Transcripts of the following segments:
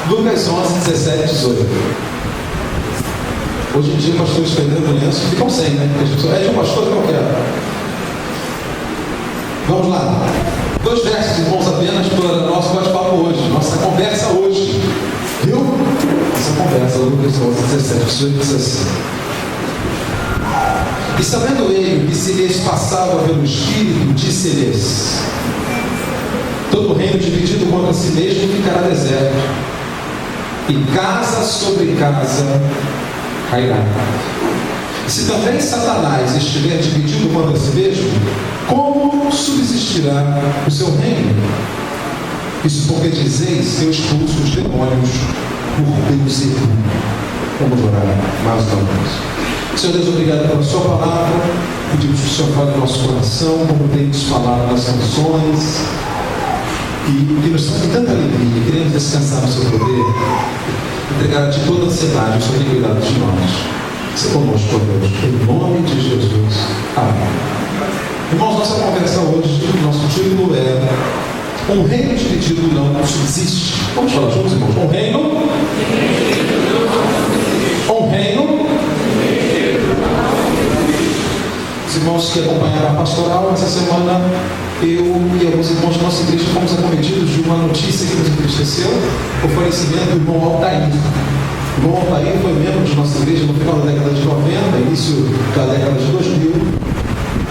Lucas 11, 17, 18. Hoje em dia, pastores perdendo o lenço ficam sem, né? Porque as pessoas, é de um pastor que eu quero. Vamos lá. 2 versos, irmãos, apenas para o nosso bate-papo hoje, nossa conversa hoje. Viu? Nossa conversa, Lucas 11, 17, 18, diz assim. E sabendo ele que se lhes passava pelo Espírito, disse-lhes: todo reino dividido contra si mesmo ficará deserto, e casa sobre casa cairá. Se também Satanás estiver dividido contra si mesmo, como subsistirá o seu reino? Isso porque dizeis que eu expulso os demônios por Beuzebu. Vamos orar mais uma vez. Senhor Deus, obrigado pela sua palavra. Pedimos que o Senhor fale no nosso coração, como temos falado nas canções, e que nos traz tanta alegria. Queremos descansar no seu poder, entregar a ti toda a ansiedade, o Senhor tem cuidado de nós. Se conosco, ó Deus, em nome de Jesus. Amém. Irmãos, nossa conversa hoje, nosso título é: um reino dividido não subsiste. Vamos falar juntos, irmãos? Um reino. Os irmãos que acompanharam a pastoral, essa semana eu e alguns irmãos da nossa igreja fomos acometidos de uma notícia que nos entristeceu: o falecimento do irmão Altair. O irmão Altair foi membro de nossa igreja no final da década de 90, início da década de 2000,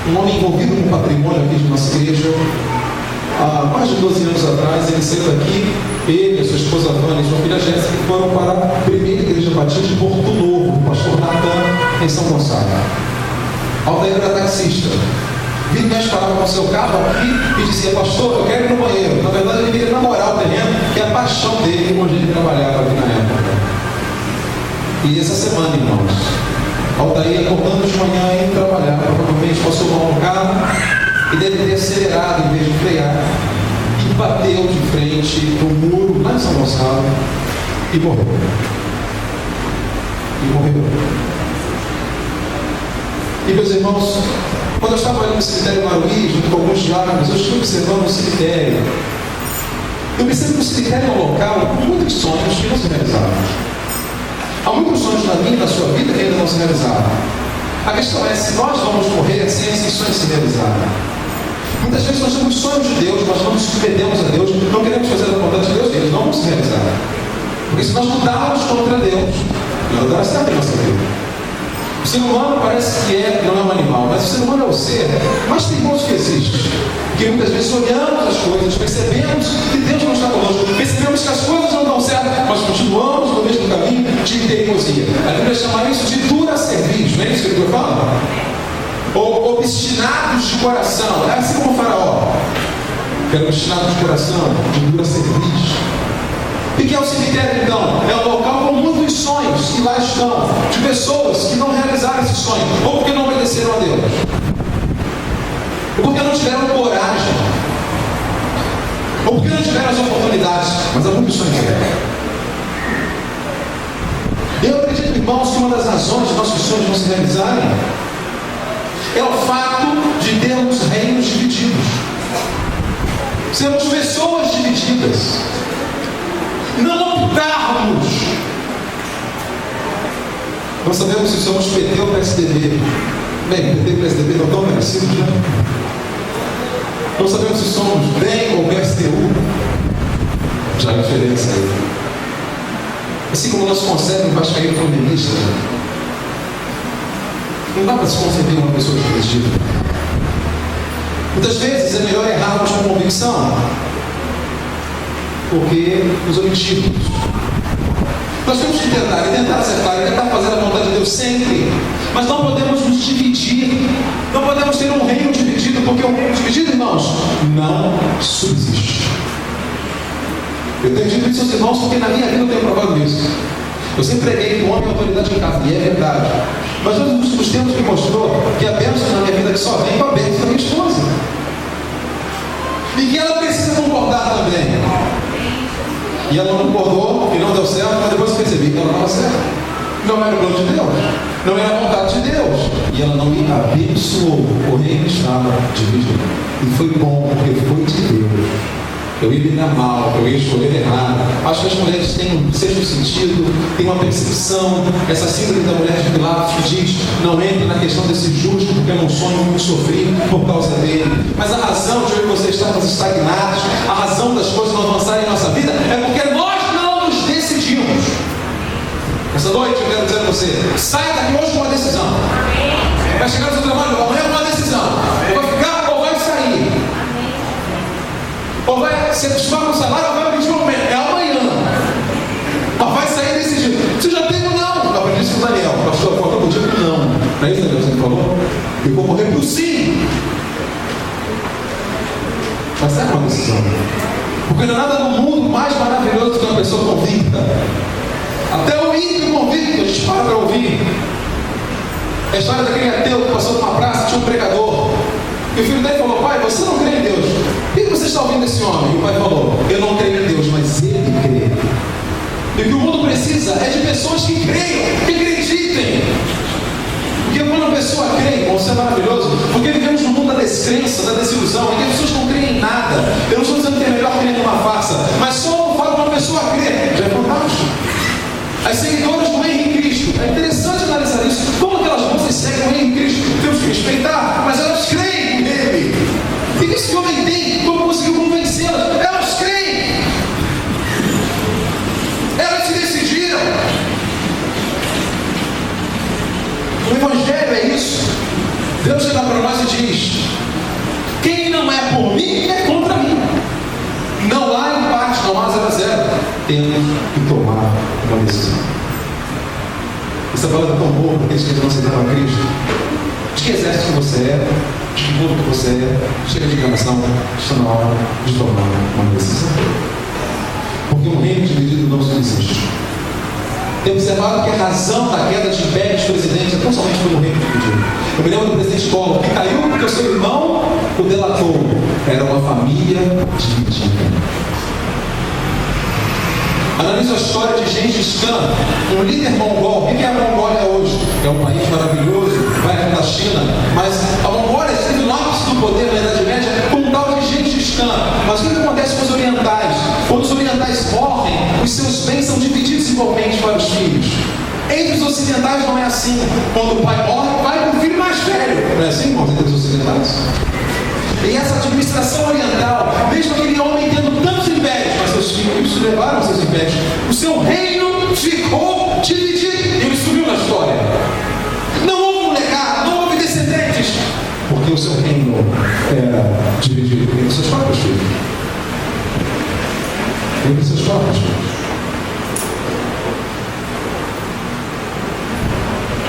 um homem envolvido com o patrimônio aqui de nossa igreja. Há mais de 12 anos atrás, ele saiu daqui, ele, a sua esposa Vânia e sua filha Jéssica foram para a primeira igreja batista de Porto Novo, o pastor Natan, em São Gonçalo. Altair era taxista. Vira e mexe, parava com o seu carro aqui e dizia: pastor, eu quero ir no banheiro. Na verdade, ele queria namorar o terreno, que é a paixão dele, onde ele trabalhava aqui na época. E essa semana, irmãos, Altair acordando de manhã e trabalhar, provavelmente passou mal no carro e deve ter acelerado em vez de frear, e bateu de frente no muro lá em São Gonçalo e morreu. E meus irmãos, quando eu estava ali no cemitério Maruí, junto com alguns diáconos, eu estive observando o cemitério. Eu percebo que o cemitério é um local com muitos sonhos que não se realizaram. Há muitos sonhos na minha e na sua vida que ainda não se realizaram. A questão é se nós vamos morrer sem esses sonhos se realizarem. Muitas vezes nós temos sonhos de Deus, mas não nos submetemos a Deus, não queremos fazer a vontade de Deus e eles não vão se realizar. Porque se nós lutarmos contra Deus, não dará certo em nossa vida. O ser humano parece que não é um animal, mas o ser humano é o ser mais teimoso que existe. Porque muitas vezes olhamos as coisas, percebemos que Deus não está conosco, percebemos que as coisas não dão certo, mas continuamos no mesmo caminho de teimosia. A Bíblia chama isso de dura cerviz, não é isso que a Bíblia fala? Ou obstinados de coração, é assim como o faraó, que era obstinado de coração, de dura cerviz. E que é o cemitério, então? É um local com muitos sonhos que lá estão, de pessoas que não realizaram esse sonho, ou porque não obedeceram a Deus, ou porque não tiveram coragem, ou porque não tiveram as oportunidades, mas há muitos sonhos. Eu acredito, irmãos, que uma das razões de nossos sonhos não se realizarem é o fato de termos reinos divididos, sermos pessoas divididas, não optarmos. Nós sabemos se somos PT ou PSDB. Bem, PT e PSDB estão tão parecidos, né? Não sabemos se somos DEM ou PSTU. Já há diferença aí. Assim como nosso conselho em Vascaíno feminista, não dá para se conceder uma pessoa dividida. Muitas vezes é melhor errarmos com convicção, porque nos omitimos. Nós temos que tentar acertar, tentar fazer a vontade de Deus sempre, mas não podemos nos dividir, não podemos ter um reino dividido, porque um reino dividido, irmãos, não subsiste. Eu tenho dito isso aos irmãos porque na minha vida eu tenho provado isso. Eu sempre preguei que o homem é autoridade em casa, e é verdade, mas nos últimos tempos me mostrou que a bênção na minha vida que só vem com a bênção da minha esposa, e que ela precisa concordar também. E ela não concordou e não deu certo, mas depois eu percebi que ela não estava certa. Não era o plano de Deus, não era a vontade de Deus. E ela não me abençoou, o reino estava dividido. E foi bom, porque foi de Deus. eu ia me dar mal, eu ia escolher errado. Acho que as mulheres têm um sexto sentido, têm uma percepção, essa síndrome da mulher de Pilatos que diz, não entre na questão desse justo, porque eu não sonho muito sofrer por causa dele. Mas a razão de hoje você estarmos estagnados, a razão das coisas não avançarem em nossa vida, é porque nós não nos decidimos. Essa noite eu quero dizer a você, saia daqui hoje com uma decisão. Vai chegar no seu trabalho, amanhã é uma decisão. Ou vai ficar ou vai sair. Ou vai se acostumar com o salário ou vai pedir um momento. É amanhã. Mas vai sair decidido. Você já tem um não. Eu aprendi isso com o Daniel. Pastor, faltou por dia com não. Não é isso, Daniel? Você falou? Eu vou morrer por sim. Mas é uma decisão. Porque não há nada no mundo mais maravilhoso do que uma pessoa convicta. Até o ímpio convicto, a gente para ouvir. A história daquele ateu que passou por uma praça, tinha um pregador. E o filho dele falou, pai, você não crê em Deus. Por que você está ouvindo esse homem? E o pai falou, eu não creio em Deus, mas ele crê. E o que o mundo precisa é de pessoas que creiam, que acreditem. Porque quando uma pessoa crê, irmão, isso é maravilhoso, porque vivemos num mundo da descrença, da desilusão, em que as pessoas não creem em nada. Eu não estou dizendo que é melhor crer numa farsa, mas só o fato de uma pessoa crer já é fantástico. As seguidoras do Henrique Cristo, é interessante analisar isso. Como aquelas moças seguem o Henrique Cristo? Temos que respeitar, mas elas creem nele. E que esse homem tem? Como conseguiu convencê-las? Elas creem. Elas se decidiram. O Evangelho é isso. Deus chega para nós e diz: quem não é por mim é contra mim. Não há empate, não há 0 a 0. Temos que tomar uma decisão. Essa palavra é tão boa para aqueles que não aceitaram a Cristo. De que exército que você é, de que povo que você é, chega de enganação, está na hora de tomar uma decisão. Porque um reino dividido não subsiste. Tem observado que a razão da queda de impérios presidentes é tão somente pelo reino dividido. Eu me lembro do presidente Collor, que caiu porque o seu irmão o delatou. Era uma família dividida. Analise a história de Gengis Khan, um líder mongol. O que é a Mongólia hoje? É um país maravilhoso, vai da China, mas a Mongólia esteve no ápice do poder na Idade Média com um tal de Gengis Khan. Mas o que acontece com os orientais? Quando os orientais morrem, os seus bens são divididos igualmente para os filhos. Entre os ocidentais não é assim. Quando o pai morre, vai para o filho mais velho. Não é assim, irmãos, entre os ocidentais? E essa administração oriental, mesmo aquele homem tendo tantos impérios, mas seus filhos levaram seus impérios, o seu reino ficou dividido. Ele sumiu na história. Não houve um legado, não houve descendentes, porque o seu reino era dividido entre seus próprios filhos. Entre seus próprios filhos.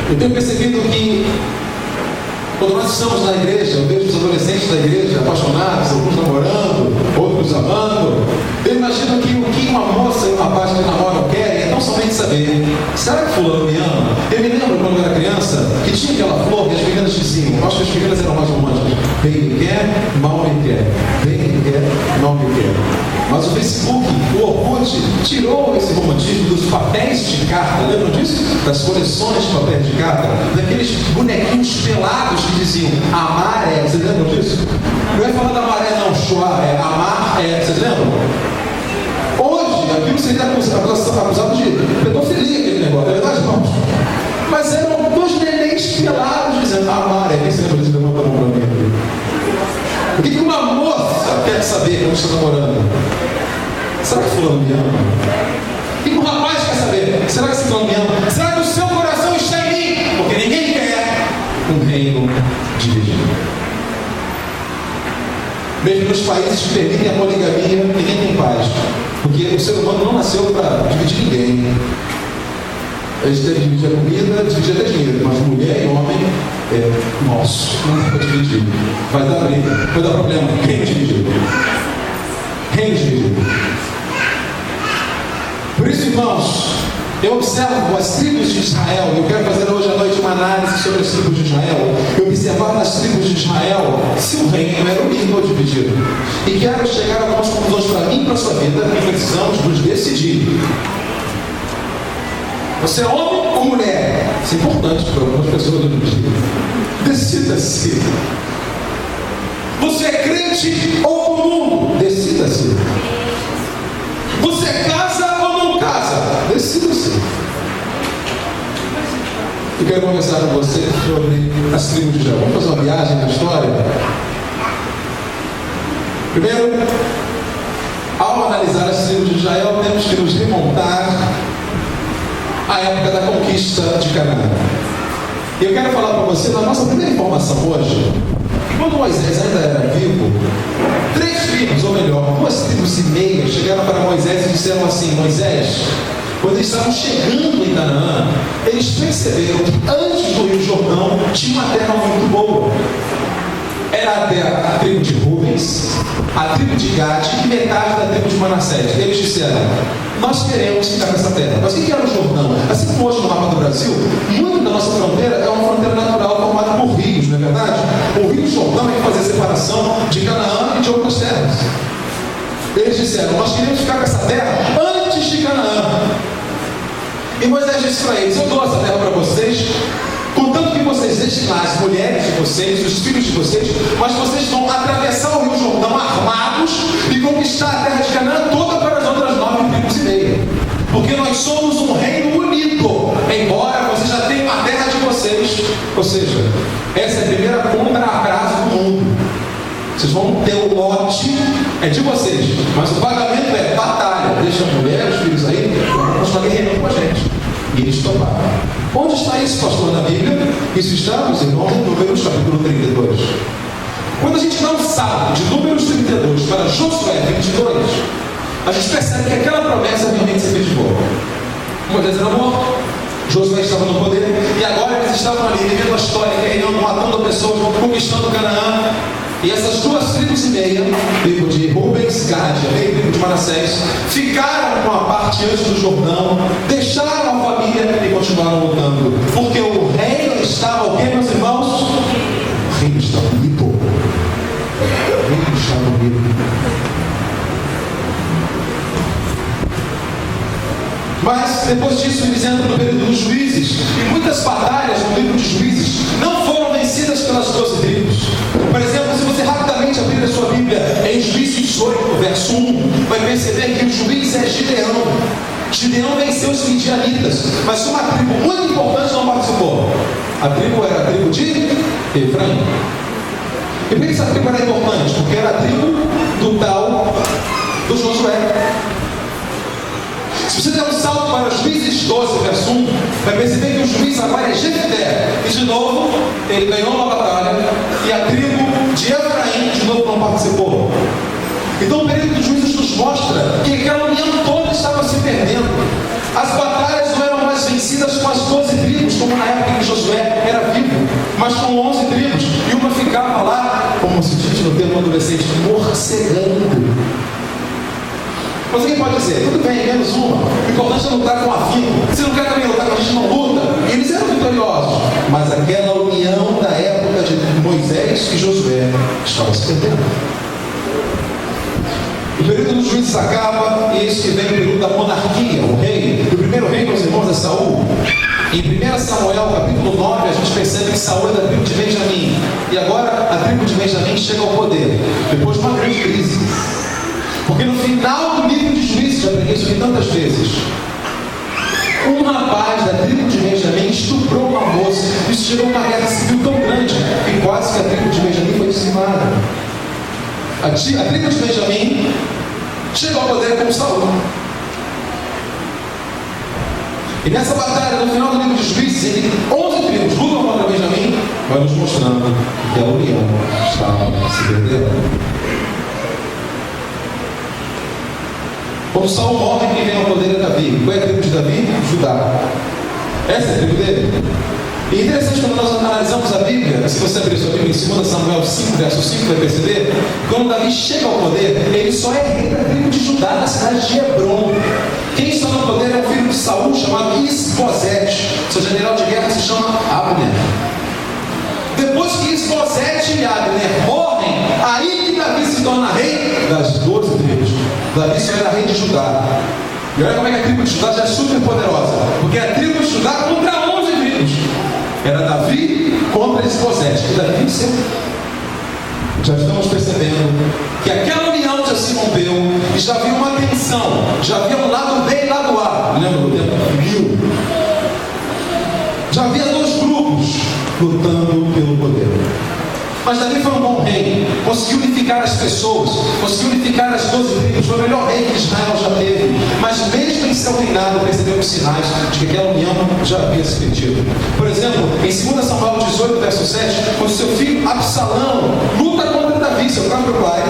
Eu tenho percebido que quando nós estamos na igreja, eu vejo os adolescentes da igreja apaixonados, alguns namorando, outros amando. Eu imagino que o que uma moça e um rapaz que namoram querem é tão somente saber: será que fulano me ama? Eu me lembro quando eu era criança que tinha aquela flor que as meninas diziam, acho que as meninas eram mais românticas: bem me quer, mal me quer, bem me quer, mal me quer. Mas o Facebook, o Orkut, tirou esse romantismo dos papéis de carta. Lembram disso? Das coleções de papéis de carta, daqueles bonequinhos pelados que diziam amar é. Vocês lembram disso? Não é falar da maré não, chorar, é amar é. Vocês lembram? Hoje, aquilo seria acusado de pedofilia, aquele negócio, é verdade, irmãos? Mas eram 2 nenéns pelados dizendo amar é. Quem se lembra disso? Levanta a mão para mim aqui. O que uma moça quer saber quando está namorando? Será que fulano me ama? O que um rapaz quer saber? Será que esse fulano me ama? Será que o seu coração está em mim? Porque ninguém quer um reino dividido. Mesmo nos países que permitem a poligamia, ninguém tem paz. Porque o ser humano não nasceu para dividir ninguém. A gente deve dividir a comida, dividir até dinheiro, mas mulher e homem é nosso, não dá para dividir. Vai dar briga, vai dar problema. Reino dividido. Reino dividido. Por isso, irmãos, eu observo as tribos de Israel. Eu quero fazer hoje à noite uma análise sobre as tribos de Israel. Eu observar nas tribos de Israel se o reino era unido ou dividido. E quero chegar a algumas conclusões para mim e para a sua vida, que precisamos nos decidir. Você é homem ou mulher? Isso é importante para algumas pessoas do dia. Decida-se. Você é crente ou comum? Decida-se. Você casa ou não casa? Decida-se. Eu quero conversar com você sobre as tribos de Israel. Vamos fazer uma viagem na história? Primeiro, ao analisar as tribos de Israel, temos que nos remontar à época da conquista de Canaã. E eu quero falar para você da nossa primeira informação hoje. Quando Moisés ainda era vivo, 3 tribos, ou melhor, 2 tribos e meia, chegaram para Moisés e disseram assim: Moisés, quando eles estavam chegando em Canaã, eles perceberam que antes do Rio Jordão tinha uma terra muito boa. Era a tribo de Rubens, a tribo de Gade e metade da tribo de Manassés. Eles disseram: nós queremos ficar nessa terra. Mas o que era o Jordão? Assim como hoje no mapa do Brasil, muito da nossa fronteira é uma fronteira natural formada por rios, não é verdade? O Rio Jordão é que fazia a separação de Canaã e de outras terras. Eles disseram: nós queremos ficar com essa terra antes de Canaã. E Moisés disse para eles: eu dou essa terra para vocês, contanto que vocês deixem lá as mulheres de vocês, os filhos de vocês, mas vocês vão atravessar o Rio Jordão armados e conquistar a terra de Canaã toda para as outras 9 tribos e meia. Porque nós somos um reino unido, embora vocês já tenham a terra de vocês. Ou seja, essa é a primeira compra a prazo do mundo. Vocês vão ter o lote, é de vocês, mas o pagamento é batalha. Deixa a mulher, os filhos aí, vão continuar guerreando com a gente. E eles toparam. Onde está isso, pastor, na Bíblia? Isso está, meus irmãos, em Números capítulo 32. Quando a gente dá um salto de Números 32 para Josué 22, a gente percebe que aquela promessa realmente se efetivou. Moisés era morto, Josué estava no poder, e agora eles estavam ali vivendo a história, guerreando, matando pessoas, conquistando Canaã. E essas 2 tribos e meia, tribo de Rubens, Gade, a tribo de Manassés, ficaram com a parte antes do Jordão, deixaram a família e continuaram lutando. Porque o reino estava o quê, meus irmãos? O reino estava unido. O reino estava unido. Mas depois disso eles entram no período dos juízes, e muitas batalhas no livro de Juízes não foram vencidas pelas 12 tribos. Por exemplo, se você rapidamente abrir a sua Bíblia em Juízes 18, verso 1, vai perceber que o juiz é Gideão. Gideão venceu os midianitas, mas uma tribo muito importante não participou. A tribo era a tribo de Efraim. E por que essa tribo era importante? Porque era a tribo do tal do Josué. Se você der um salto para Juízes 12, verso 1, vai perceber que o juiz agora é Jefté. E de novo, ele ganhou uma batalha, e a tribo de Efraim de novo não participou. Então o período dos juízes nos mostra que aquela união toda estava se perdendo. As batalhas não eram mais vencidas com as 12 tribos, como na época em que Josué era vivo, mas com 11 tribos, e uma ficava lá, como se diz no termo adolescente, morcegando. Mas alguém pode dizer: tudo bem, menos uma, o importante é lutar com afinco. Se não quer também lutar com a gente, não luta. E eles eram vitoriosos, mas aquela união da época de Moisés e Josué estava se perdendo. O período dos juízes acaba, e eis que vem o período da monarquia, o rei. O primeiro rei, meus irmãos, é Saul. Em 1 Samuel, capítulo 9, a gente percebe que Saul é da tribo de Benjamim. E agora a tribo de Benjamim chega ao poder, depois de uma grande crise. Porque no final do livro de Juízes, já preguei isso aqui tantas vezes, um rapaz da tribo de Benjamim estuprou uma moça. Isso gerou uma guerra civil tão grande que quase que a tribo de Benjamim foi dizimada. A tribo de Benjamim chegou ao poder com Saul. E nessa batalha, no final do livro de Juízes, em que 11 tribos lutam contra Benjamim, vai nos mostrando que a união estava se perdendo. Quando Saul morre, quem vem ao poder é Davi. Qual é a tribo de Davi? Judá. Essa é a tribo dele. E é interessante quando nós analisamos a Bíblia, se você abrir sua Bíblia em 2 Samuel 5, verso 5, vai perceber, quando Davi chega ao poder, ele só é rei da tribo de Judá, na cidade de Hebron. Quem está no poder é o filho de Saul, chamado Isbosete. Seu general de guerra se chama Abner. Depois que Isbosete e Abner morrem, aí que Davi se torna rei das 12 tribos. Davi só era rei de Judá. E olha como é que a tribo de Judá já é super poderosa. Porque a tribo de Judá contra 11 tribos. Era Davi contra Isbosete. E Davi venceu. já estamos percebendo que aquela união já se rompeu e já havia uma tensão, já havia um lado B e lado A. Lembra do tempo mil? Já havia dois grupos lutando pelo poder. Mas Davi foi um bom rei, conseguiu unificar as pessoas, conseguiu unificar as 12 tribos, foi o melhor rei que Israel já teve. Mas mesmo em seu reinado percebeu os sinais de que aquela união já havia se perdido. Por exemplo, em 2 Samuel 18, verso 7, quando seu filho Absalão luta contra Davi, seu próprio pai,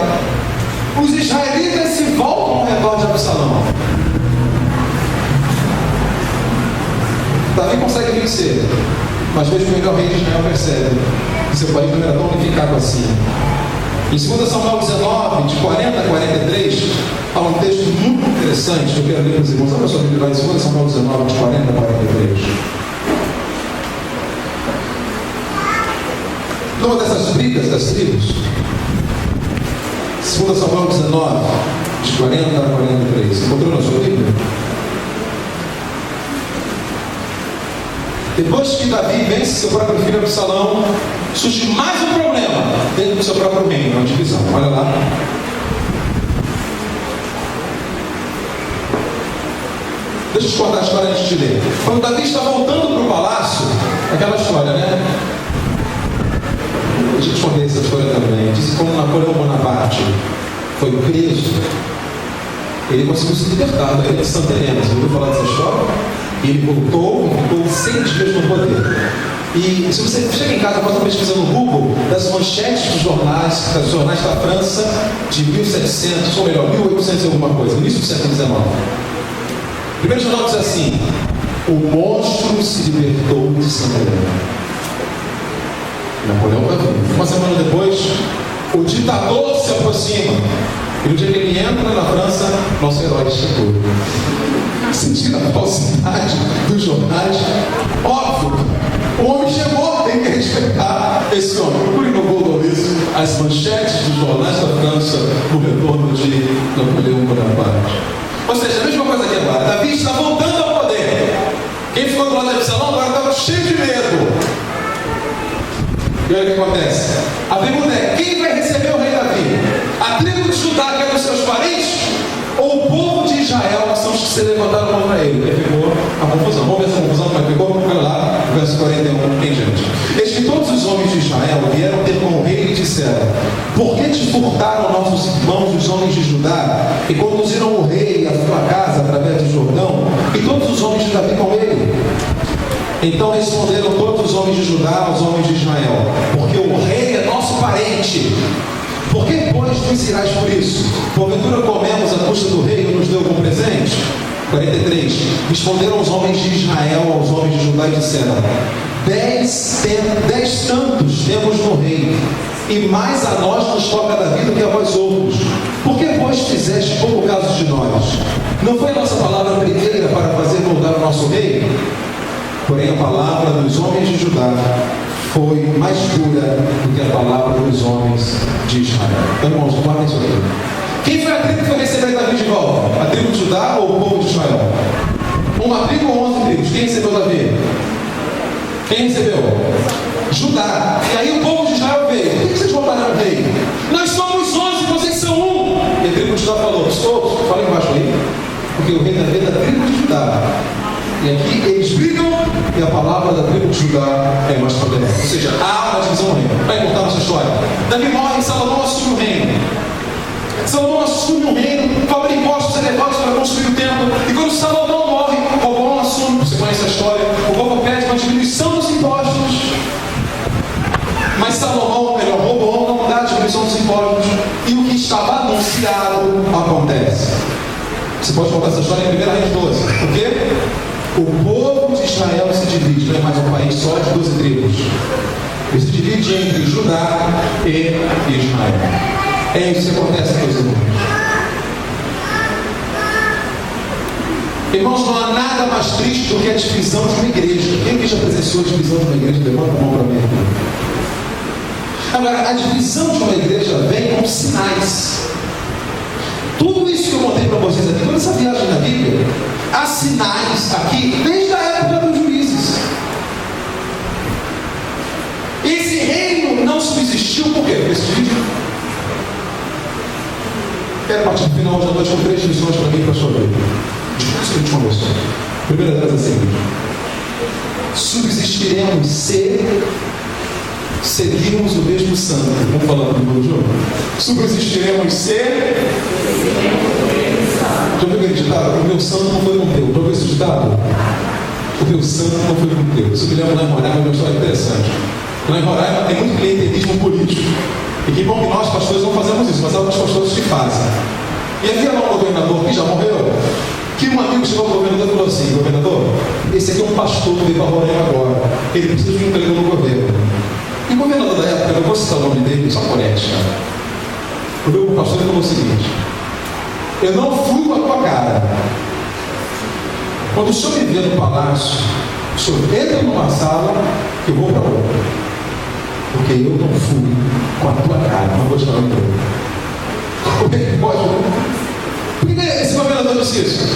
os israelitas se voltam ao redor de Absalão. Davi consegue vencer, mas mesmo o melhor rei de Israel percebe que seu país não era tão unificado assim. Em 2 Samuel 19, de 40 a 43, há um texto muito interessante que eu quero ler para os irmãos. Olha só, em 2 Samuel 19, de 40 a 43. Numa dessas brigas das tribos, 2 Samuel 19, de 40 a 43. Encontrou na sua Bíblia? Depois que Davi vence seu próprio filho Absalão, surge mais um problema dentro do seu próprio reino, uma divisão. Olha lá. Deixa eu te contar a história antes de ler. Quando Davi está voltando para o palácio, aquela história, né? Deixa eu te contar essa história também. Diz que quando Napoleão Bonaparte foi preso, ele conseguiu se libertar da ilha de Santa Helena. Você ouviu falar dessa história? E ele voltou e ficou 100 dias no poder. E se você chega em casa, pode pesquisar no Google das manchetes dos jornais da França de 1700, ou melhor, 1800 e alguma coisa, início do século XIX. O primeiro jornal diz assim: o monstro se libertou de Santa Helena. Napoleão vai vir. Uma semana depois, o ditador se aproxima. E no dia que ele entra na França, nosso herói chegou. Sentindo a falsidade dos jornais, óbvio, o homem chegou, tem que respeitar esse homem. Procure no Google isso, as manchetes dos jornais da França no retorno de Napoleão Bonaparte. Ou seja, a mesma coisa aqui agora. Davi está voltando ao poder. Quem ficou do lado de Absalão agora estava cheio de medo. E olha o que acontece. A pergunta é: quem vai receber o rei Davi? A tribo de Judá, que é dos seus parentes? Ou o povo de Israel, que são os que se levantaram contra ele? Aí ficou a confusão. Vamos ver essa confusão como é que ficou? Olha lá, verso 41 em diante. Eis que todos os homens de Israel vieram ter com o rei e disseram: por que te furtaram nossos irmãos, os homens de Judá, e conduziram o rei à sua casa através do Jordão, e todos os homens de Davi com ele? Então responderam todos os homens de Judá aos homens de Israel: porque o rei é nosso parente. Por que, pois, nos irás por isso? Porventura comemos a custa do rei e nos deu como presente? 43. Responderam os homens de Israel aos homens de Judá e disseram: 10 tantos temos no rei, e mais a nós nos toca da vida que a vós outros. Por que, pois, fizeste pouco caso de nós? Não foi a nossa palavra primeira para fazer voltar o nosso rei? Porém, a palavra dos homens de Judá foi mais pura do que a palavra dos homens de Israel. Então, irmãos, guardem isso aqui. Quem foi a tribo que foi receber Davi de volta? A tribo de Judá ou o povo de Israel? Uma tribo ou 11 tribos? Quem recebeu Davi? Quem recebeu? Judá. E aí o povo de Israel veio: por que vocês voltaram ao rei? Nós somos 11, vocês são um. E a tribo de Judá falou: todos, fala embaixo aí, porque o rei Davi é da tribo de Judá. E aqui eles brigam e a palavra da tribo de Judá é mais poderosa. Ou seja, há uma divisão no reino. Vai contar nossa história. Davi morre e Salomão assume o reino. Salomão assume o reino, cobra impostos elevados para construir o templo. E quando Salomão morre, Roboão assume. Você conhece a história? O povo pede uma diminuição dos impostos. Mas Salomão, melhor, Roboão não dá a diminuição dos impostos. E o que estava anunciado acontece. Você pode contar essa história em 1 Reis 12. Por quê? O povo de Israel se divide, não é mais um país só de 12 tribos. Ele se divide entre Judá e Israel. É isso que acontece, meus irmãos. Irmãos, não há nada mais triste do que a divisão de uma igreja. Quem aqui já presenciou a divisão de uma igreja? Levanta a mão para mim. Agora, a divisão de uma igreja vem com sinais. Tudo isso que eu contei para vocês aqui, toda essa viagem na Bíblia, há sinais aqui desde a época dos juízes. Esse reino não subsistiu por quê? Porque se dividiu. Quero partir do final hoje à noite com 3 lições para mim e para a sua vida. De tudo isso que a gente conversou. A primeira delas é a seguinte: subsistiremos se seguirmos o mesmo santo. Vamos falar do meu jogo? Subsistiremos se. Já viu aquele ditado? O meu santo não foi com o teu. Já viu esse ditado? O meu santo não foi com o teu. Isso me lembra lá em Roraima, uma história interessante. Lá em Roraima tem muito clientelismo político. E que bom que nós, pastores, não fazemos isso, mas alguns pastores que fazem. E havia lá um governador que já morreu, que um amigo chegou ao governador e falou assim: governador, esse aqui é um pastor que veio para Roraima agora, ele precisa de um emprego no governo. E o governador da época, eu não vou citar o nome dele, só por ética, o meu pastor falou o seguinte: eu não fui com a tua cara. Quando o senhor me vê no palácio, o senhor entra numa sala que eu vou para outra. Porque eu não fui com a tua cara, não vou te dar um emprego. Como é que pode? Por que esse governador disse isso?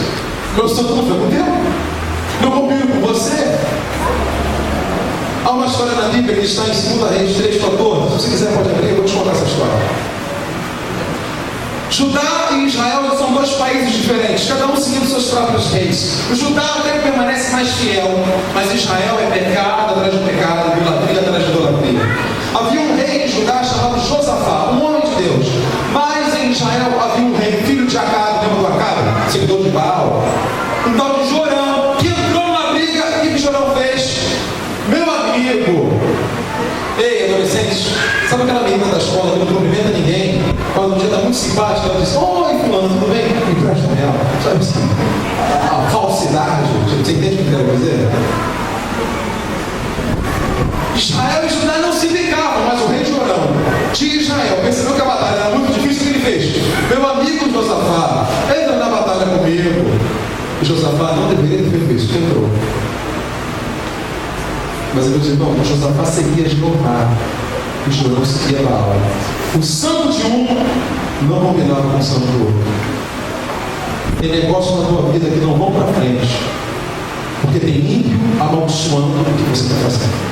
Meu santo não foi com o teu? Não combino com você? Há uma história na Bíblia que está em 2 Reis 3:14. Se você quiser pode abrir, eu vou te contar essa história. Judá e Israel são 2 países diferentes, cada um seguindo seus próprios reis. O Judá até permanece mais fiel, mas Israel é pecado atrás de pecado, idolatria atrás de idolatria. Havia um rei em Judá chamado Josafá, um homem de Deus. Mas em Israel havia um rei, filho de Acabe, lembra do Acabe? Seguidor de Baal. Um tal de Jorão, que entrou numa briga. E o que Jorão fez? Meu amigo, ei, adolescentes, sabe aquela menina da escola que não cumprimenta ninguém? Quando um dia está muito simpática, ela diz: oi, fulano, tudo bem? Me presta ela. Sabe assim? A falsidade. Você entende o que eu quero dizer? Israel e Judá não se ligavam, mas o rei Jorão de Israel percebeu que a batalha era muito difícil. O que ele fez? Meu amigo Josafá, entra na batalha comigo. E Josafá não deveria ter feito isso, entrou. Mas eu vou dizer: não, Josafá seguia Jeová e Jorão seguia Baal. O santo de um não combinava com o santo do outro. Tem negócios na tua vida que não vão para frente, porque tem ímpio amaldiçoando o que você está fazendo.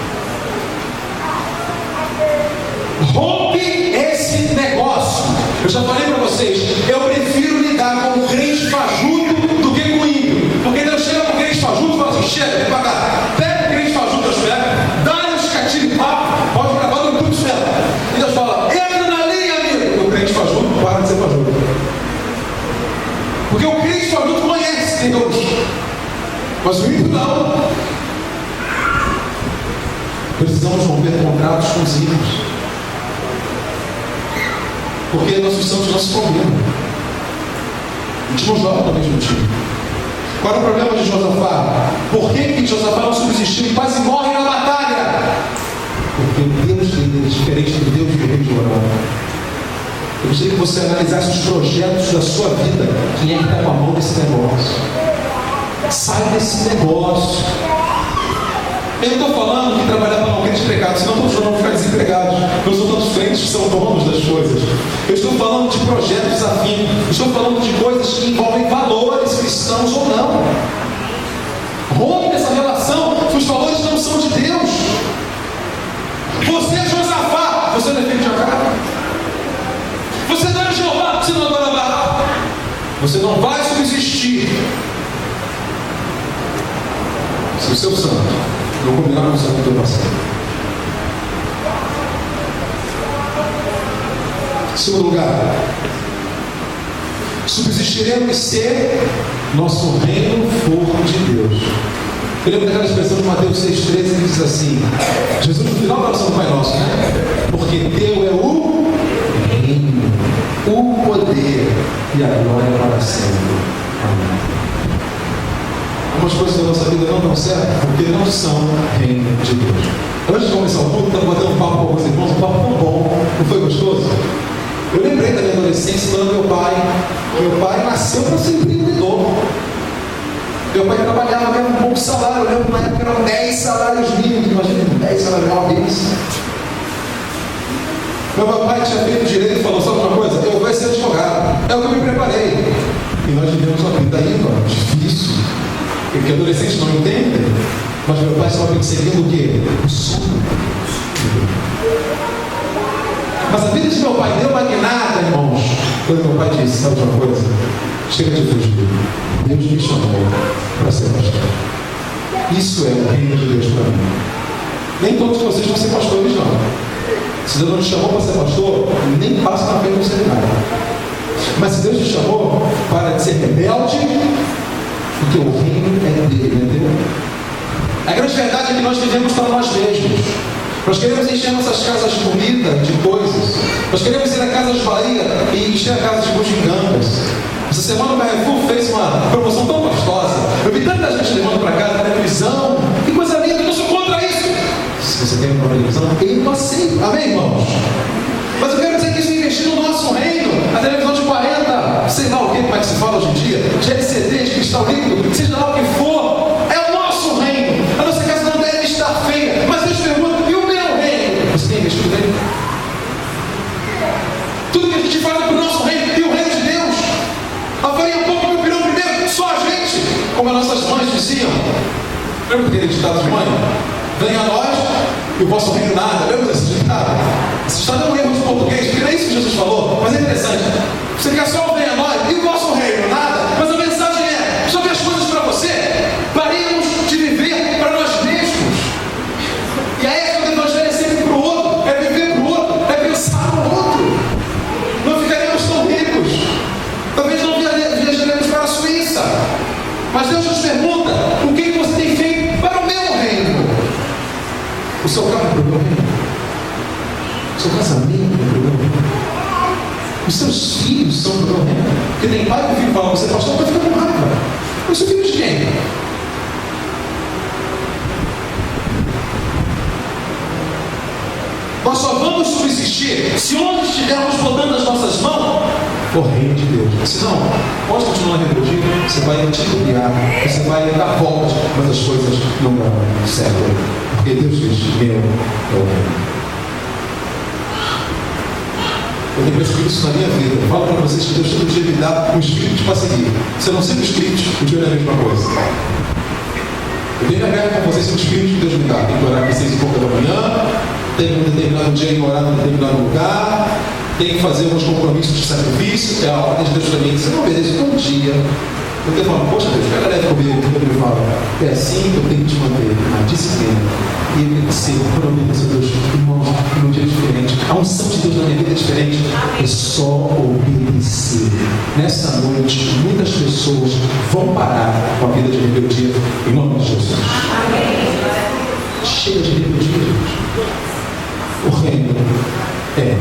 Rompe esse negócio. Eu já falei para vocês, eu prefiro lidar com o crente fajuto do que com o ímpio. Porque Deus chega com o crente fajuto e fala assim: chega, vem pra cá. Pega o crente fajuto das pernas, dá-lhe uns catilhos de papo, pode gravar no YouTube certo. E Deus fala: entra na linha, amigo. O crente fajuto para de ser fajuto. Porque o crente fajuto conhece Deus, mas o ímpio não. Precisamos romper contratos com os ímpios, porque nossos santos não se combinam. O último Jó também discutiu. Qual era o problema de Josafá? Por que Josafá não subsistiu e quase morre na batalha? Porque o Deus dele é diferente do Deus do rei de Jorão. Eu gostaria que você analisasse os projetos da sua vida. Quem é que está com a mão nesse negócio? Sai desse negócio. Eu não estou falando que trabalhar para não crente pecado, senão todos vão ficar desempregados. Não são tantos crentes que são donos das coisas. Eu estou falando de projetos afins. Estou falando de coisas que envolvem valores cristãos ou não. Rompe essa relação. Os valores não são de Deus. Você é Josafá, você não é filho de Acabe. Você não é Jeová, você não adora Baal. Você não vai subsistir se o seu santo não combinar com o santo do teu parceiro. Segundo lugar, subsistiremos se nosso reino for de Deus. Eu lembro daquela expressão de Mateus 6,13, que diz assim: Jesus, no final da oração do Pai Nosso, né? Porque teu é o reino, o poder e a glória para sempre. Amém. Algumas coisas da nossa vida não dão certo porque não são reino de Deus. Antes de começar o culto, estava batendo um papo com alguns irmãos, um papo tão bom, não foi gostoso? Eu lembrei da minha adolescência, quando meu pai nasceu para ser empreendedor. Meu pai trabalhava, ganhava um bom salário. Eu lembro na época eram 10 salários mínimos, imagina, 10 salários mínimos. Meu papai tinha feito direito e falou: sabe uma coisa? Eu vou ser advogado. É o que eu me preparei. E nós vivemos uma vida ímpar, difícil, porque adolescentes não entendem. Mas meu pai estava perseguindo o quê? O sonho. Mas a vida de meu pai deu magnata, irmãos. Quando meu pai disse, sabe uma coisa? Chega de fugir. Deus me chamou para ser pastor. Isso é o reino de Deus para mim. Nem todos vocês vão ser pastores, não. Se Deus não te chamou para ser pastor, nem passa na frente do seminário. Mas se Deus te chamou para ser rebelde, porque o reino é dele, entendeu? A grande verdade é que nós vivemos para nós mesmos. Nós queremos encher nossas casas de comida, de coisas. Nós queremos ir à casa de Bahia e encher a casa de bugigangas. Essa semana o Carrefour fez uma promoção tão gostosa. Eu vi tanta gente levando para casa televisão. Que coisa linda, eu não sou contra isso. Se você tem uma televisão, eu aceito. Amém, irmãos? Mas eu quero dizer que isso é investir no nosso reino. A televisão de 40, sei lá o que, como é que se fala hoje em dia, de LCD, de cristal líquido, seja lá o que for, é o nosso reino. A nossa casa não deve estar feia. Mas Deus pergunta, e o meu reino? Você tem investido nele? Tudo que a gente faz é para o nosso reino e o reino de Deus. A farinha pouco meu pirão primeiro, só a gente. Como as nossas mães diziam. Lembra daquele ditado de mãe? Venha a nós e o vosso reino nada. Lembra desse ditado? Esse ditado é um erro de português, porque não é isso que Jesus falou, mas é interessante. Você quer só o venha a nós e o vosso reino nada, mas a mensagem é: sobre as coisas para você, paremos de viver para nós mesmos. E a ética do evangelho é sempre para o outro, é viver para o outro, é pensar no outro. Não ficaremos tão ricos, talvez não viajaremos para a Suíça, mas Deus nos pergunta: o que você tem feito para o meu reino? O seu carro para o meu reino? O seu casamento para o meu reino? Os seus filhos são para o meu reino? Porque tem pai que o filho fala: você pastor, vai ficar com raiva. Mas seu filho de quem? Nós só vamos subsistir se onde estivermos botando as nossas mãos for reino de Deus. Se não, pode continuar rebeldia, você vai titubear, você vai dar voltas, mas as coisas não dão certo. Porque Deus diz: meu é o reino. Eu tenho percebido isso na minha vida. Eu falo para vocês que Deus todo dia me dá um script para seguir. Se eu não sigo o script, o dia é a mesma coisa. Eu tenho aberto com vocês um script que Deus me dá. Tem que orar às 6h30 da manhã, tem um determinado dia em orar num determinado lugar, tem que fazer uns compromissos de sacrifício. É a ordem de Deus para mim. Se eu não obedeço um dia, eu tenho falado: poxa Deus, fica leve comigo. Ele me fala: é assim que eu tenho que te manter, na disciplina. E ele tem que ser, quando eu obedeço a Deus, irmãos, num dia diferente. A unção de Deus na minha vida é diferente. É só obedecer. Nessa noite, muitas pessoas vão parar com a vida de rebeldia em nome de Jesus. Chega de rebeldia, gente. O reino é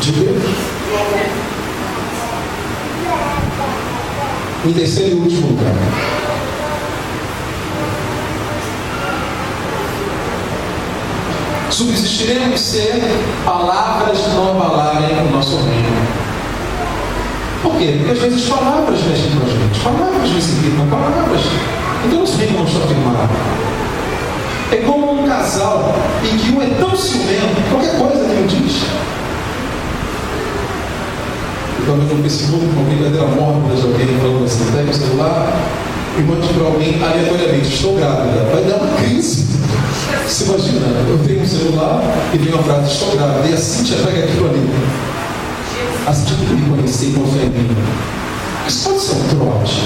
de Deus. Em terceiro e último lugar, subsistiremos se palavras não abalarem o nosso reino. Por quê? Porque às vezes palavras mexem com a gente, palavras disciplinam, palavras. Então nosso reino não está firmado. É como um casal em que um é tão ciumento, qualquer coisa que ele diz. Eu estava vendo no Facebook uma brincadeira mórbida de alguém falando assim: pega o celular e mande para alguém aleatoriamente: estou grávida. Vai dar uma crise. Você imagina, eu tenho um celular e vem uma frase: estou grávida, e a Cíntia pega aquilo ali. A Cíntia tem que me conhecer e confiar em mim. Isso pode ser um trote.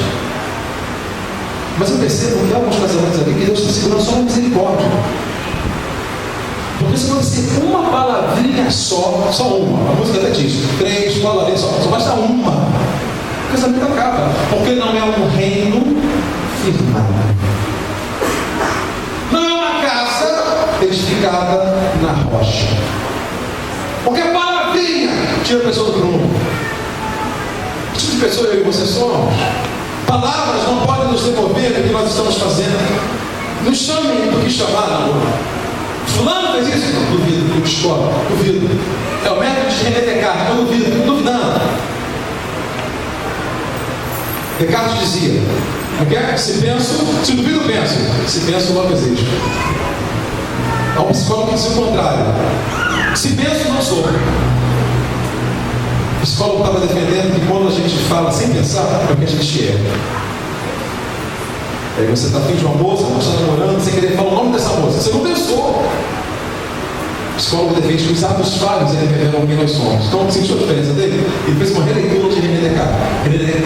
Mas eu percebo que há alguns casamentos aqui que Deus está segurando só uma misericórdia. Porque se acontecer uma palavrinha só uma, a música até diz 3 palavrinhas só basta uma, o casamento acaba. Porque não é um reino firmado. Não é uma casa edificada na rocha. Porque a palavrinha tira a pessoa do prumo. Que tipo de pessoa eu e você somos? Palavras não podem nos demover do que nós estamos fazendo. Nos chamem do que chamar, amor. Fulano fez isso? Não duvido. Eu discordo. Duvido. É o método de René Descartes. Eu duvido. Duvidando. Descartes dizia: se duvido, penso. Se penso, logo existo. Há um psicólogo que diz o contrário: se penso, não sou. O psicólogo estava defendendo que quando a gente fala sem pensar, é o que a gente é. Aí você está afim de uma moça, você está namorando, sem querer falar o nome dessa moça. Você não pensou. O psicólogo defende que os atos falhos revelam quem nós somos. Então, sentiu a diferença dele? Ele fez uma releitura de René Descartes.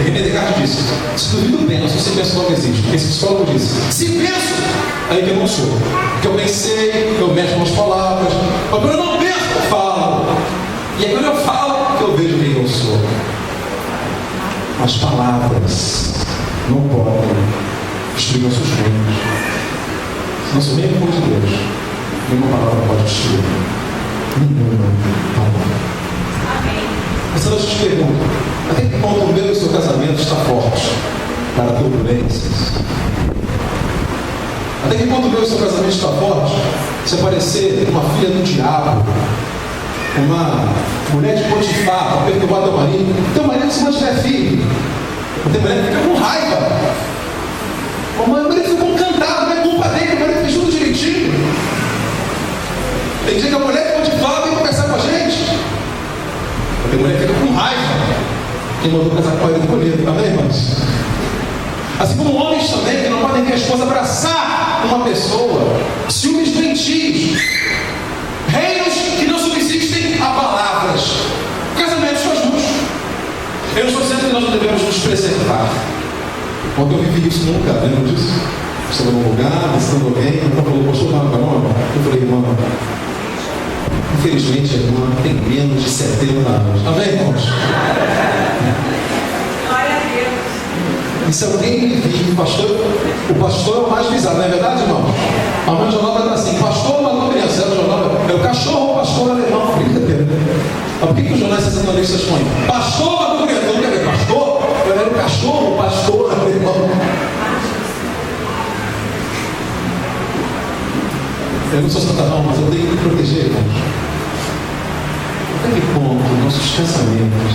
René Descartes disse: se duvido penso, se penso logo existe. Esse psicólogo disse: se penso, aí que eu não sou. Porque eu pensei, eu mexo com as palavras. Mas quando eu não penso, eu falo. E aí quando eu falo, que eu vejo quem eu sou. As palavras não podem destruir nossos reinos. Nosso reino é de Deus. Nenhuma palavra pode destruir. Nenhuma palavra. Mas eu te pergunto: até que ponto o meu e o seu casamento está forte para turbulências? Até que ponto o meu e o seu casamento está forte se aparecer uma filha do diabo, uma mulher de Potifar para perturbar teu marido se mantiver firme. Tem mulher que fica com raiva. O marido ficou encantado, não é culpa dele, o marido fez tudo direitinho. Tem dia que a mulher de Potifar vem conversar com a gente. Tem mulher que fica com raiva. Quem mandou casar com ele bonito, amém, irmãos? Assim como homens também, que não podem ver a esposa abraçar uma pessoa, ciúmes doentios, reinos que não subsistem a palavras. Casamentos são justos. Eu não estou dizendo que nós não devemos nos preservar. Quando eu vivi isso nunca, lembro disso? Estava num lugar, visitando alguém, então falou: pastor, não, não. Eu falei: irmã, infelizmente a irmã tem menos de 70 anos. Amém, irmãos? Glória a Deus. E se alguém me vir, o pastor é o mais visado, não é verdade, irmão? A mãe de Jonal está assim: pastor, mas não criança, é o cachorro, o pastor alemão, brincadeira. Mas por que os jornais sensacionalistas põem pastor, mas não criança? Não quer ver pastor? Eu era o cachorro, o pastor alemão. Eu não sou Satanás, mas eu tenho que me proteger, irmãos. Até que ponto nossos pensamentos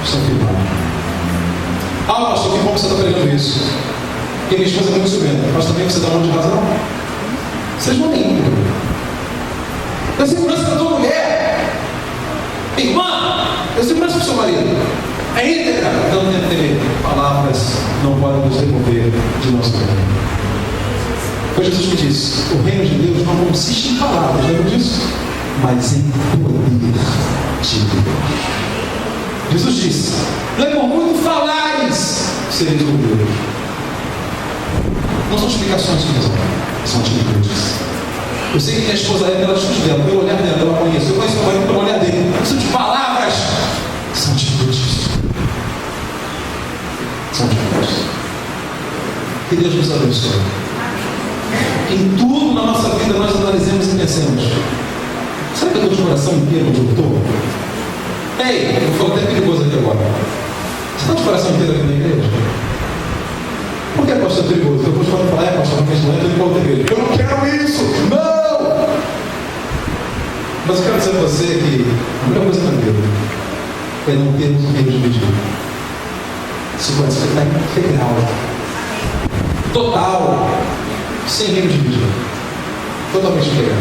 estão firmados? Ah, pastor, que bom que você está pregando isso. Porque minha esposa é muito ciumenta. Mas também você dá um monte de razão. Vocês não têm índole. Dá segurança para tua mulher. Irmã, dá segurança para o seu marido. É íntegra. Então não tem que temer. Palavras não podem nos demover de nosso reino. Foi Jesus que disse: o reino de Deus não consiste em palavras, lembra disso? Mas em poder de Deus. Jesus disse: não é por muito falares, sereis ouvidos. Não são explicações que resolvem, são atitudes. Eu sei que minha esposa é pela atitude dela, pelo olhar dela, ela conhece. Eu conheço meu marido pelo olhar dele. Não são de palavras, são atitudes. São atitudes. Que Deus nos abençoe. Em tudo na nossa vida nós analisemos e pensemos: será que eu estou de coração inteiro onde eu estou? Ei, eu vou até perigoso aqui agora. Você está de coração inteiro aqui na igreja? Por que pastor é perigoso? Depois quando falar: pastor, não quero ir para outra igreja. Eu não quero isso! Não! Mas eu quero dizer a você que a melhor coisa na vida é não termos o reino dividido. Isso pode ser integral, total, sem reino dividido, totalmente integral.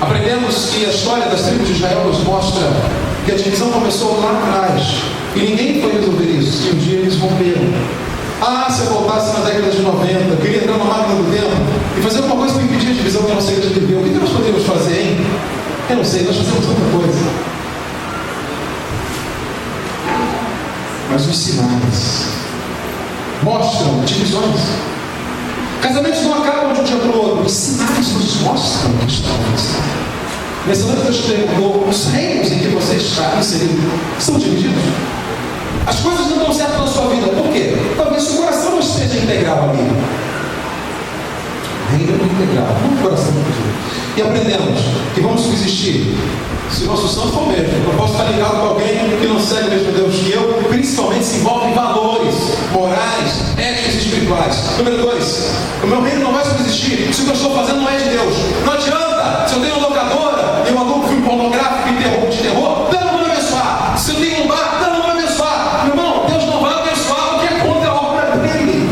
Aprendemos que a história das tribos de Israel nos mostra que a divisão começou lá atrás e ninguém foi resolver isso, que um dia eles romperam. Ah, se eu voltasse na década de 90, queria entrar na máquina do tempo e fazer alguma coisa para impedir a divisão que a nossa igreja viveu, o que nós poderíamos fazer, hein? Eu não sei, nós fazemos tanta coisa. Mas os sinais mostram divisões. Casamentos não acabam de um dia para o outro. Os sinais nos mostram que estão acontecendo. Nessa noite Deus perguntou: os reinos em que você está inserido são divididos? As coisas não dão certo na sua vida. Por quê? Talvez seu coração não esteja integral ali. Reino integral, não o coração dividido. E aprendemos que vamos subsistir se o nosso santo for o mesmo. Eu posso estar ligado com alguém que não segue o mesmo Deus que eu, principalmente se envolve em valores morais, éticos e espirituais. Número 2, o meu reino não vai subsistir se o que eu estou fazendo não é de Deus. Não adianta, se eu tenho uma locadora e eu alugo filme pornográfico e de terror, Deus não vai abençoar. Se eu tenho um bar, Deus não vai abençoar. Meu irmão, Deus não vai abençoar porque é contra a obra dele.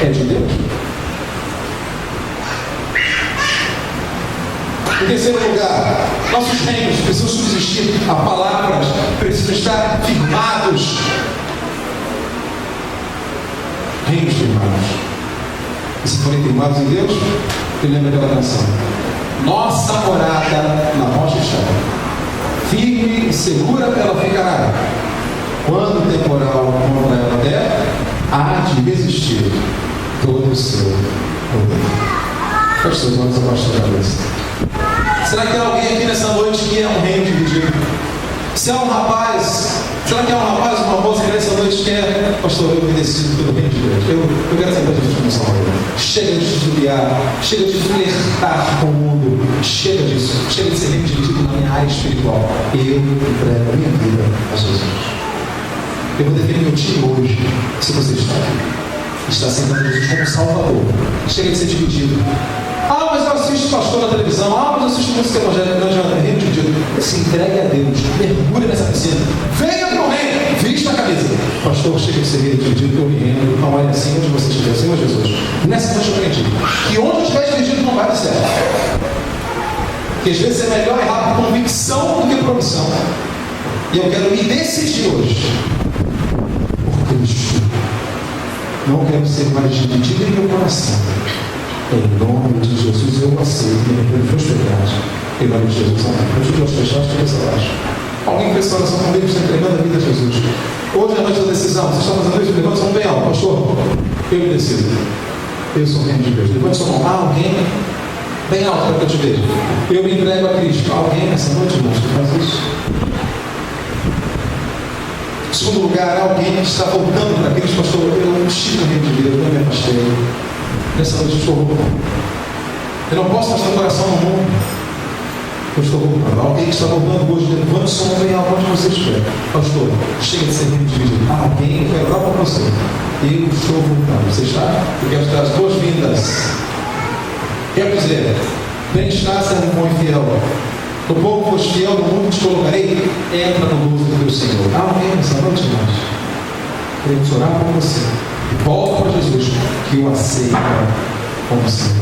É de Deus. Em terceiro lugar, nossos reinos precisam subsistir a palavras, precisam estar firmados. Reinos firmados. E se forem firmados em Deus, eu lembro daquela canção. Nossa morada na rocha está. Firme e segura ela ficará. Quando o temporal contra ela der, há de resistir todo o seu poder. Feche seus olhos abaixo da cabeça. Será que tem alguém aqui nessa noite que é um reino dividido? Se é um rapaz, será que é um rapaz ou uma moça que nessa noite quer, pastor, eu me decido pelo reino de Deus? Eu quero saber disso no Salvador. Chega de estudiar, chega de flertar com o mundo, chega disso, chega de ser reino dividido na minha área espiritual. Eu entrego a minha vida a Jesus. Eu vou definir meu time hoje, se você está sentando Jesus como Salvador. Chega de ser dividido. Ah, mas eu assisto pastor na televisão. Ah, mas eu assisto música evangélica. Não adianta, reino dividido. Se entregue a Deus, mergulhe nessa piscina. Venha para o reino, vista a camisa. Pastor, chega de ser reino dividido, eu me rendo. Não olhe assim onde você estiver, Senhor Jesus. Nessa noite eu aprendi que onde estiver dividido não vai dar certo. Que às vezes é melhor errar por convicção do que por omissão. E eu quero me decidir hoje. Por Cristo. Não quero ser mais dividido em meu coração. Em nome de Jesus eu aceito e me arrependo dos meus pecados. Em nome de Jesus, amém. Eu te gosto de fechar as cabeças abaixo. Alguém que fez essa oração comigo está entregando a vida a Jesus. Hoje é a noite da decisão. Vocês estão fazendo isso? Levante sua mão bem alto. Pastor, eu me decido. Eu sou o reino de Deus. Levante sua mão. Ah, alguém bem alto para que eu te veja. Eu me entrego a Cristo. Alguém nessa noite, irmãos, que faz isso? Em segundo lugar, alguém que está voltando para Cristo. Pastor, eu estive no reino de Deus, eu me afastei. Nessa noite eu estou voltando. Eu não posso mostrar o coração no mundo. Eu estou voltando. Alguém que está voltando hoje, levante sua mão bem alto onde você estiver. Pastor, chega de ser reino dividido. Alguém que quer dar para você. Eu estou voltando. Você está? Eu quero te dar as boas-vindas. Quero dizer, bem está sendo bom e fiel. No pouco foste fiel, no mundo te colocarei. Entra no gozo do teu Senhor. Alguém nessa noite, irmãos? Queremos orar por você. E volta para Jesus, que o aceita como Senhor.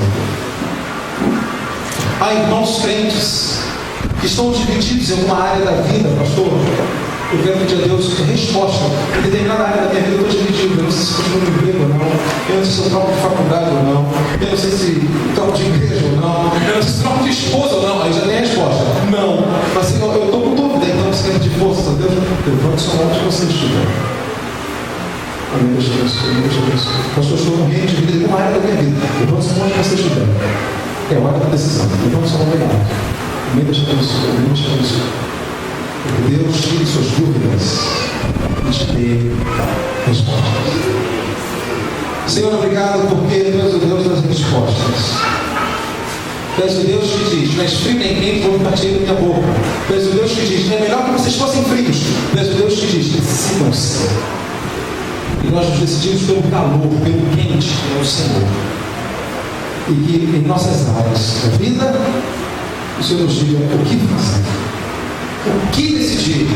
Há irmãos crentes que estão divididos em uma área da vida, pastor. Eu quero pedir a Deus resposta. Em determinada área da minha vida eu estou dividido. Eu não sei se continuo no emprego ou não. Eu não sei se eu troco de faculdade ou não. Eu não sei se troco de igreja ou não. Eu não sei se troco de esposa ou não. Aí já tem a resposta. Não. Mas assim, eu estou com dúvida. Então você quer pedir força a Deus? Levante sua mão onde você estiver. Amém, Deus te abençoe, Deus te abençoe. Pastor, estou com reino de vida em uma área da minha vida. Levante sua mão onde você estiver. É hora da decisão. Levante sua mão bem alto. Amém, Deus te abençoe, amém, Deus te abençoe. Que Deus tire suas dúvidas e te dê respostas. Senhor, obrigado porque Tu és o Deus das respostas. Tu és o Deus que diz, mas frio nem quente vou partir da minha boca. Tu és o Deus que diz, é melhor que vocês fossem frios. Tu és o Deus que diz, decidam-se. E nós nos decidimos pelo calor, pelo quente, que é o Senhor. E que em nossas áreas da vida, o Senhor nos diga o que fazer. O que decidir?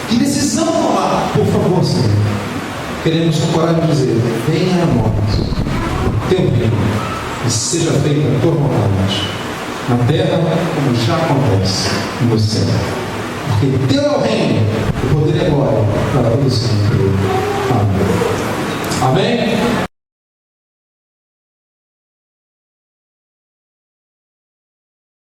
Que decisão tomar? Por favor, Senhor. Queremos com coragem dizer: venha a nós, teu reino, e seja feita a tua vontade, na terra como já acontece no céu. Porque teu é o reino, o poder é agora, para todo sempre. Amém. Amém?